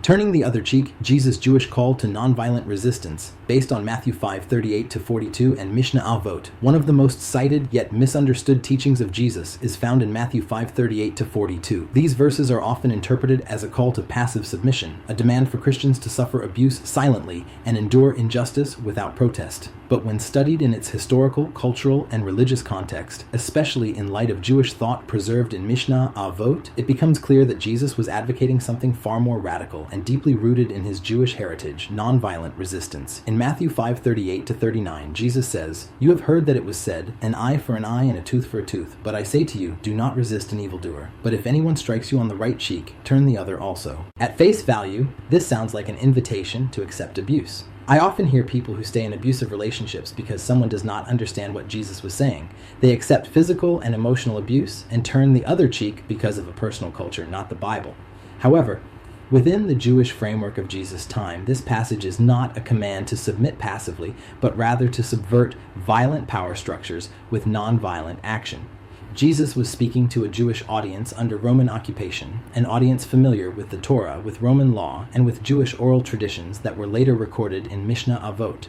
Turning the Other Cheek, Jesus' Jewish call to nonviolent resistance, based on Matthew 5:38-42 and Mishna Avot. One of the most cited yet misunderstood teachings of Jesus is found in Matthew 5:38-42. These verses are often interpreted as a call to passive submission, a demand for Christians to suffer abuse silently and endure injustice without protest. But when studied in its historical, cultural, and religious context, especially in light of Jewish thought preserved in Mishna Avot, it becomes clear that Jesus was advocating something far more radical and deeply rooted in his Jewish heritage, nonviolent resistance. In Matthew 5:38-39, Jesus says, "You have heard that it was said, an eye for an eye and a tooth for a tooth. But I say to you, do not resist an evildoer. But if anyone strikes you on the right cheek, turn the other also." At face value, this sounds like an invitation to accept abuse. I often hear people who stay in abusive relationships because someone does not understand what Jesus was saying. They accept physical and emotional abuse and turn the other cheek because of a personal culture, not the Bible. However, within the Jewish framework of Jesus' time, this passage is not a command to submit passively, but rather to subvert violent power structures with nonviolent action. Jesus was speaking to a Jewish audience under Roman occupation, an audience familiar with the Torah, with Roman law, and with Jewish oral traditions that were later recorded in Mishna Avot.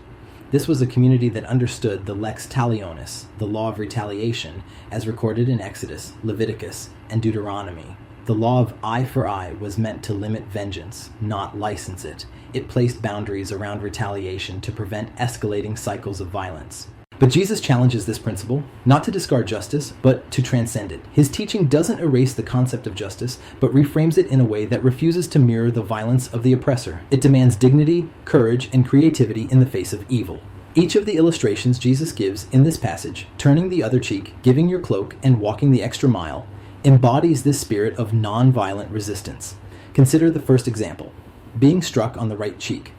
This was a community that understood the lex talionis, the law of retaliation, as recorded in Exodus, Leviticus, and Deuteronomy. The law of eye for eye was meant to limit vengeance, not license it. It placed boundaries around retaliation to prevent escalating cycles of violence. But Jesus challenges this principle, not to discard justice, but to transcend it. His teaching doesn't erase the concept of justice, but reframes it in a way that refuses to mirror the violence of the oppressor. It demands dignity, courage, and creativity in the face of evil. Each of the illustrations Jesus gives in this passage, turning the other cheek, giving your cloak, and walking the extra mile, embodies this spirit of nonviolent resistance. Consider the first example, being struck on the right cheek.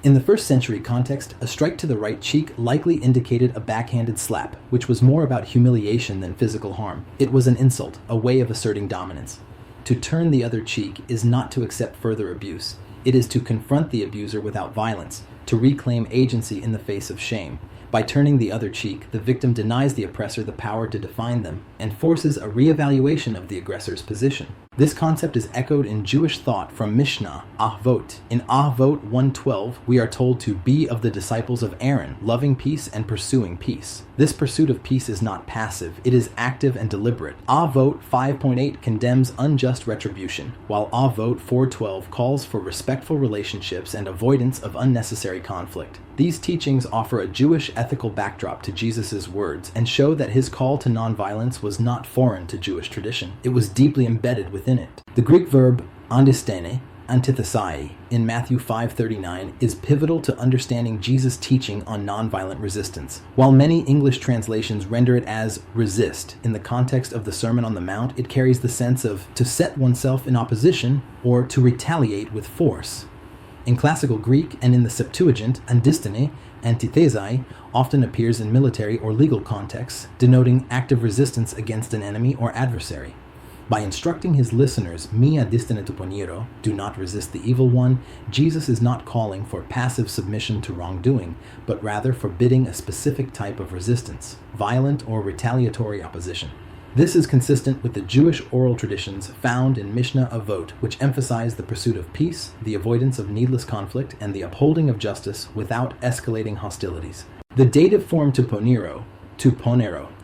In the first century context, a strike to the right cheek likely indicated a backhanded slap, which was more about humiliation than physical harm. It was an insult, a way of asserting dominance. To turn the other cheek is not to accept further abuse. It is to confront the abuser without violence, to reclaim agency in the face of shame. By turning the other cheek, the victim denies the oppressor the power to define them and forces a reevaluation of the aggressor's position. This concept is echoed in Jewish thought from Mishna Avot. In Avot 1:12, we are told to be of the disciples of Aaron, loving peace and pursuing peace. This pursuit of peace is not passive, it is active and deliberate. Avot 5.8 condemns unjust retribution, while Avot 4:12 calls for respectful relationships and avoidance of unnecessary conflict. These teachings offer a Jewish ethical backdrop to Jesus' words and show that his call to nonviolence was not foreign to Jewish tradition. It was deeply embedded within it. The Greek verb andistene, antithesai, in Matthew 5:39 is pivotal to understanding Jesus' teaching on nonviolent resistance. While many English translations render it as resist, in the context of the Sermon on the Mount, it carries the sense of to set oneself in opposition or to retaliate with force. In classical Greek and in the Septuagint, andistene, antithesai, often appears in military or legal contexts, denoting active resistance against an enemy or adversary. By instructing his listeners, mi adistene to poniro, do not resist the evil one, Jesus is not calling for passive submission to wrongdoing, but rather forbidding a specific type of resistance, violent or retaliatory opposition. This is consistent with the Jewish oral traditions found in Mishna Avot, which emphasize the pursuit of peace, the avoidance of needless conflict, and the upholding of justice without escalating hostilities. The dative form to ponero,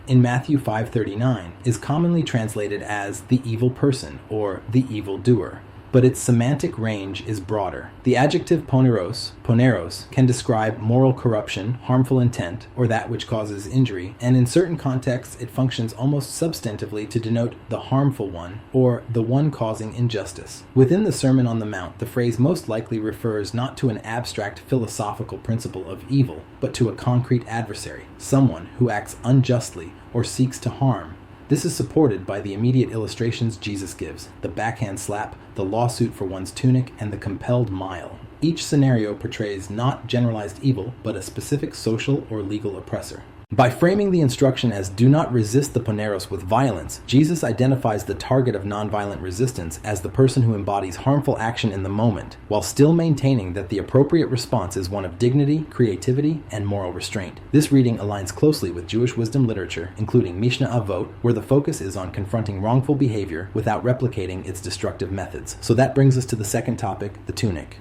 in Matthew 5:39 is commonly translated as the evil person or the evil doer, but its semantic range is broader. The adjective poneros, can describe moral corruption, harmful intent, or that which causes injury, and in certain contexts it functions almost substantively to denote the harmful one, or the one causing injustice. Within the Sermon on the Mount, the phrase most likely refers not to an abstract philosophical principle of evil, but to a concrete adversary, someone who acts unjustly or seeks to harm. This is supported by the immediate illustrations Jesus gives, the backhand slap, the lawsuit for one's tunic, and the compelled mile. Each scenario portrays not generalized evil, but a specific social or legal oppressor. By framing the instruction as do not resist the poneros with violence, Jesus identifies the target of nonviolent resistance as the person who embodies harmful action in the moment, while still maintaining that the appropriate response is one of dignity, creativity, and moral restraint. This reading aligns closely with Jewish wisdom literature, including Mishna Avot, where the focus is on confronting wrongful behavior without replicating its destructive methods. So that brings us to the second topic, the tunic.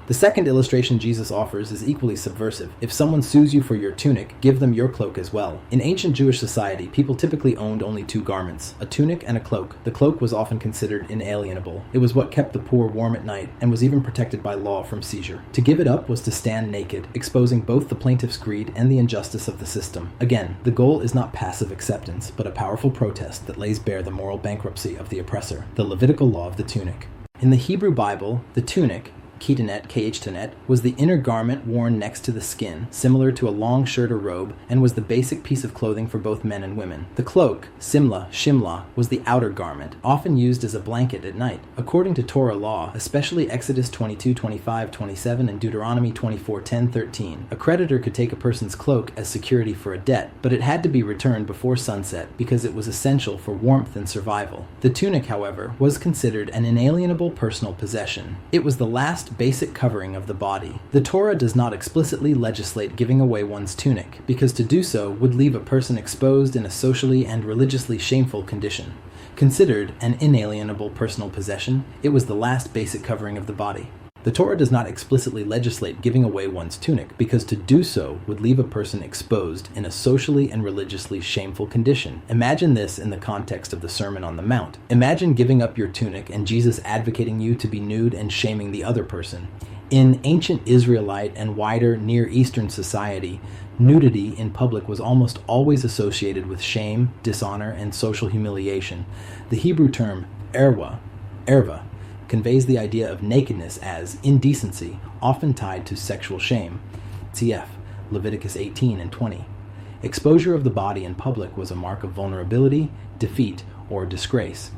The second illustration Jesus offers is equally subversive. If someone sues you for your tunic, give them your cloak as well. In ancient Jewish society, people typically owned only two garments, a tunic and a cloak. The cloak was often considered inalienable. It was what kept the poor warm at night and was even protected by law from seizure. To give it up was to stand naked, exposing both the plaintiff's greed and the injustice of the system. Again, the goal is not passive acceptance, but a powerful protest that lays bare the moral bankruptcy of the oppressor, the Levitical law of the tunic. In the Hebrew Bible, the tunic, kitanet, khtanet, was the inner garment worn next to the skin, similar to a long shirt or robe, and was the basic piece of clothing for both men and women. The cloak, shimla, was the outer garment, often used as a blanket at night. According to Torah law, especially Exodus 22:25-27 and Deuteronomy 24:10-13, a creditor could take a person's cloak as security for a debt, but it had to be returned before sunset because it was essential for warmth and survival. The tunic, however, was considered an inalienable personal possession. It was the last basic covering of the body. The Torah does not explicitly legislate giving away one's tunic, because to do so would leave a person exposed in a socially and religiously shameful condition. Considered an inalienable personal possession, it was the last basic covering of the body. The Torah does not explicitly legislate giving away one's tunic, because to do so would leave a person exposed in a socially and religiously shameful condition. Imagine this in the context of the Sermon on the Mount. Imagine giving up your tunic and Jesus advocating you to be nude and shaming the other person. In ancient Israelite and wider Near Eastern society, nudity in public was almost always associated with shame, dishonor, and social humiliation. The Hebrew term erva, conveys the idea of nakedness as indecency, often tied to sexual shame. Cf. Leviticus 18 and 20. Exposure of the body in public was a mark of vulnerability, defeat, or disgrace.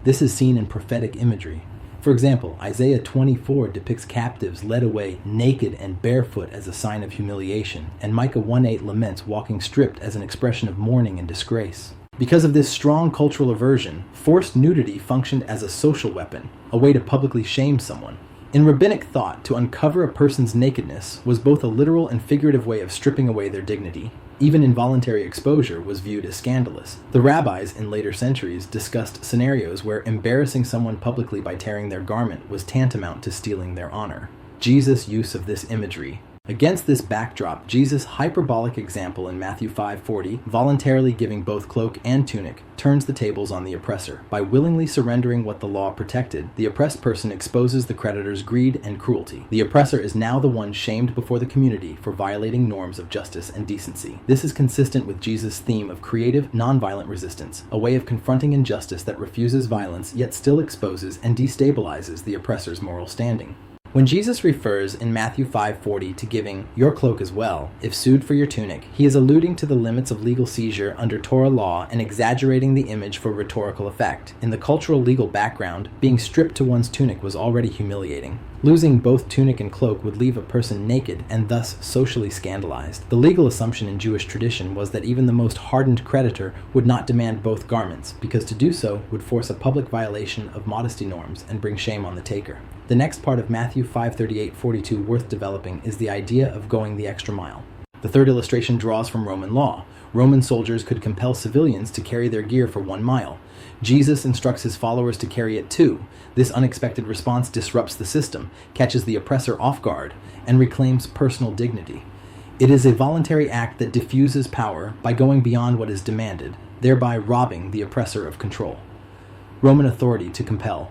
This is seen in prophetic imagery. For example, Isaiah 24 depicts captives led away naked and barefoot as a sign of humiliation, and Micah 1:8 laments walking stripped as an expression of mourning and disgrace. Because of this strong cultural aversion, forced nudity functioned as a social weapon, a way to publicly shame someone. In rabbinic thought, to uncover a person's nakedness was both a literal and figurative way of stripping away their dignity. Even involuntary exposure was viewed as scandalous. The rabbis in later centuries discussed scenarios where embarrassing someone publicly by tearing their garment was tantamount to stealing their honor. Jesus' use of this imagery. Against this backdrop, Jesus' hyperbolic example in Matthew 5:40, voluntarily giving both cloak and tunic, turns the tables on the oppressor. By willingly surrendering what the law protected, the oppressed person exposes the creditor's greed and cruelty. The oppressor is now the one shamed before the community for violating norms of justice and decency. This is consistent with Jesus' theme of creative, nonviolent resistance, a way of confronting injustice that refuses violence yet still exposes and destabilizes the oppressor's moral standing. When Jesus refers in Matthew 5:40 to giving your cloak as well, if sued for your tunic, he is alluding to the limits of legal seizure under Torah law and exaggerating the image for rhetorical effect. In the cultural legal background, being stripped to one's tunic was already humiliating. Losing both tunic and cloak would leave a person naked and thus socially scandalized. The legal assumption in Jewish tradition was that even the most hardened creditor would not demand both garments, because to do so would force a public violation of modesty norms and bring shame on the taker. The next part of Matthew 5:38-42 worth developing is the idea of going the extra mile. The third illustration draws from Roman law. Roman soldiers could compel civilians to carry their gear for 1 mile. Jesus instructs his followers to carry it too. This unexpected response disrupts the system, catches the oppressor off guard, and reclaims personal dignity. It is a voluntary act that diffuses power by going beyond what is demanded, thereby robbing the oppressor of control. Roman authority to compel.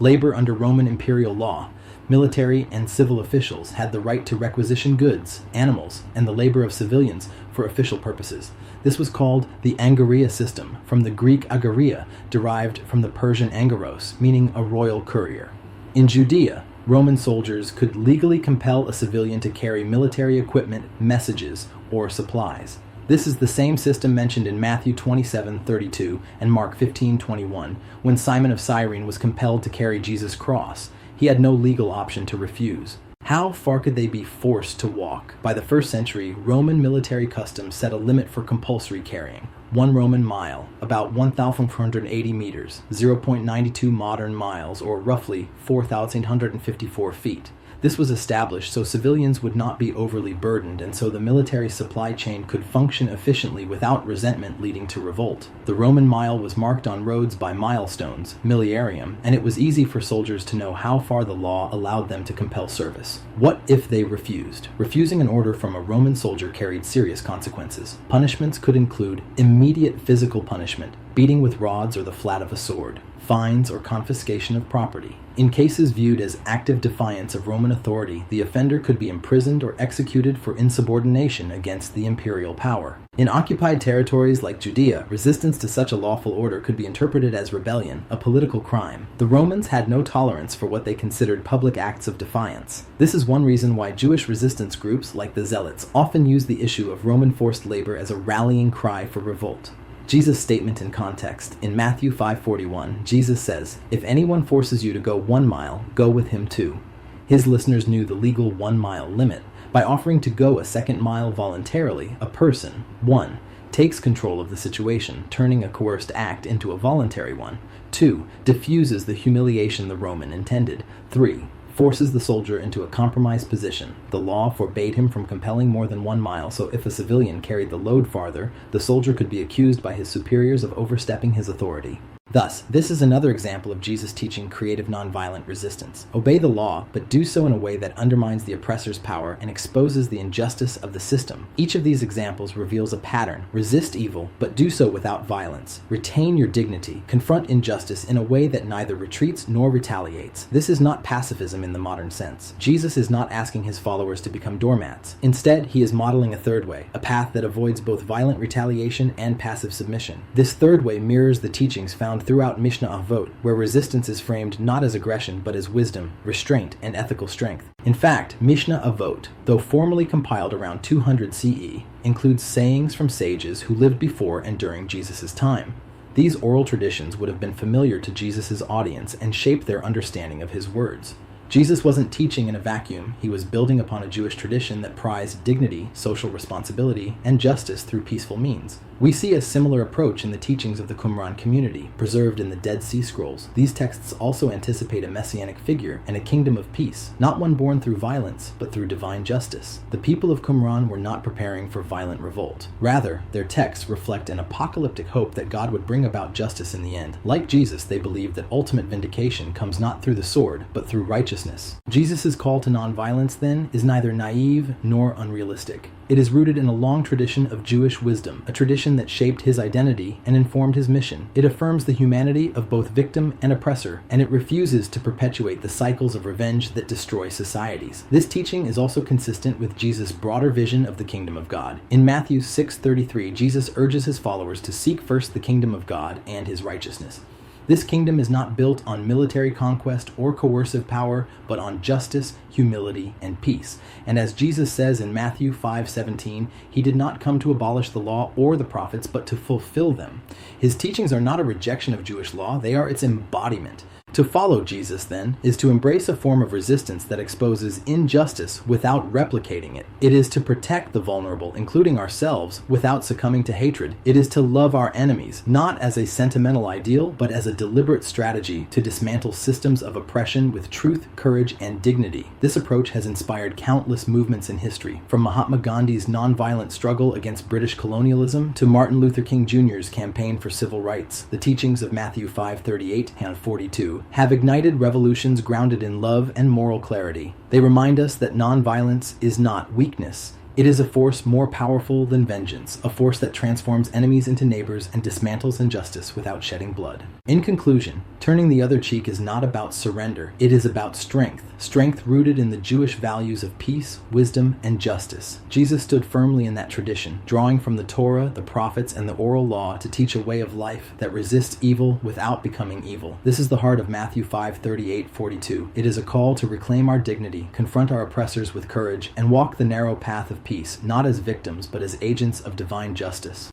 Labor under Roman imperial law. Military and civil officials had the right to requisition goods, animals, and the labor of civilians for official purposes. This was called the angaria system, from the Greek agaria, derived from the Persian angaros, meaning a royal courier. In Judea, Roman soldiers could legally compel a civilian to carry military equipment, messages, or supplies. This is the same system mentioned in Matthew 27:32 and Mark 15:21, when Simon of Cyrene was compelled to carry Jesus' cross. He had no legal option to refuse. How far could they be forced to walk? By the 1st century, Roman military customs set a limit for compulsory carrying. 1 Roman mile, about 1,480 meters, 0.92 modern miles, or roughly 4,854 feet. This was established so civilians would not be overly burdened and so the military supply chain could function efficiently without resentment leading to revolt. The Roman mile was marked on roads by milestones, miliarium, and it was easy for soldiers to know how far the law allowed them to compel service. What if they refused? Refusing an order from a Roman soldier carried serious consequences. Punishments could include immediate physical punishment, beating with rods or the flat of a sword, fines or confiscation of property. In cases viewed as active defiance of Roman authority, the offender could be imprisoned or executed for insubordination against the imperial power. In occupied territories like Judea, resistance to such a lawful order could be interpreted as rebellion, a political crime. The Romans had no tolerance for what they considered public acts of defiance. This is one reason why Jewish resistance groups like the Zealots often use the issue of Roman forced labor as a rallying cry for revolt. Jesus' statement in context. In Matthew 5:41, Jesus says, "If anyone forces you to go 1 mile, go with him 2." His listeners knew the legal 1 mile limit. By offering to go a 2nd mile voluntarily, a person, 1, takes control of the situation, turning a coerced act into a voluntary one. 2, diffuses the humiliation the Roman intended. 3, forces the soldier into a compromised position. The law forbade him from compelling more than 1 mile, so if a civilian carried the load farther, the soldier could be accused by his superiors of overstepping his authority. Thus, this is another example of Jesus teaching creative nonviolent resistance. Obey the law, but do so in a way that undermines the oppressor's power and exposes the injustice of the system. Each of these examples reveals a pattern. Resist evil, but do so without violence. Retain your dignity. Confront injustice in a way that neither retreats nor retaliates. This is not pacifism in the modern sense. Jesus is not asking his followers to become doormats. Instead, he is modeling a third way, a path that avoids both violent retaliation and passive submission. This third way mirrors the teachings found throughout Mishna Avot, where resistance is framed not as aggression but as wisdom, restraint, and ethical strength. In fact, Mishna Avot, though formally compiled around 200 CE, includes sayings from sages who lived before and during Jesus' time. These oral traditions would have been familiar to Jesus' audience and shaped their understanding of his words. Jesus wasn't teaching in a vacuum. He was building upon a Jewish tradition that prized dignity, social responsibility, and justice through peaceful means. We see a similar approach in the teachings of the Qumran community, preserved in the Dead Sea Scrolls. These texts also anticipate a messianic figure and a kingdom of peace, not one born through violence, but through divine justice. The people of Qumran were not preparing for violent revolt. Rather, their texts reflect an apocalyptic hope that God would bring about justice in the end. Like Jesus, they believed that ultimate vindication comes not through the sword, but through righteousness. Jesus' call to nonviolence, then, is neither naive nor unrealistic. It is rooted in a long tradition of Jewish wisdom, a tradition that shaped his identity and informed his mission. It affirms the humanity of both victim and oppressor, and it refuses to perpetuate the cycles of revenge that destroy societies. This teaching is also consistent with Jesus' broader vision of the kingdom of God. In Matthew 6:33, Jesus urges his followers to seek first the kingdom of God and his righteousness. This kingdom is not built on military conquest or coercive power, but on justice, humility, and peace. And as Jesus says in Matthew 5:17, he did not come to abolish the law or the prophets, but to fulfill them. His teachings are not a rejection of Jewish law, they are its embodiment. To follow Jesus, then, is to embrace a form of resistance that exposes injustice without replicating it. It is to protect the vulnerable, including ourselves, without succumbing to hatred. It is to love our enemies, not as a sentimental ideal, but as a deliberate strategy to dismantle systems of oppression with truth, courage, and dignity. This approach has inspired countless movements in history, from Mahatma Gandhi's nonviolent struggle against British colonialism to Martin Luther King Jr.'s campaign for civil rights. The teachings of Matthew 5:38 and 42 have ignited revolutions grounded in love and moral clarity. They remind us that nonviolence is not weakness. It is a force more powerful than vengeance, a force that transforms enemies into neighbors and dismantles injustice without shedding blood. In conclusion, turning the other cheek is not about surrender. It is about strength. Strength rooted in the Jewish values of peace, wisdom, and justice. Jesus stood firmly in that tradition, drawing from the Torah, the prophets, and the oral law to teach a way of life that resists evil without becoming evil. This is the heart of Matthew 5:38-42. It is a call to reclaim our dignity, confront our oppressors with courage, and walk the narrow path of peace, not as victims, but as agents of divine justice.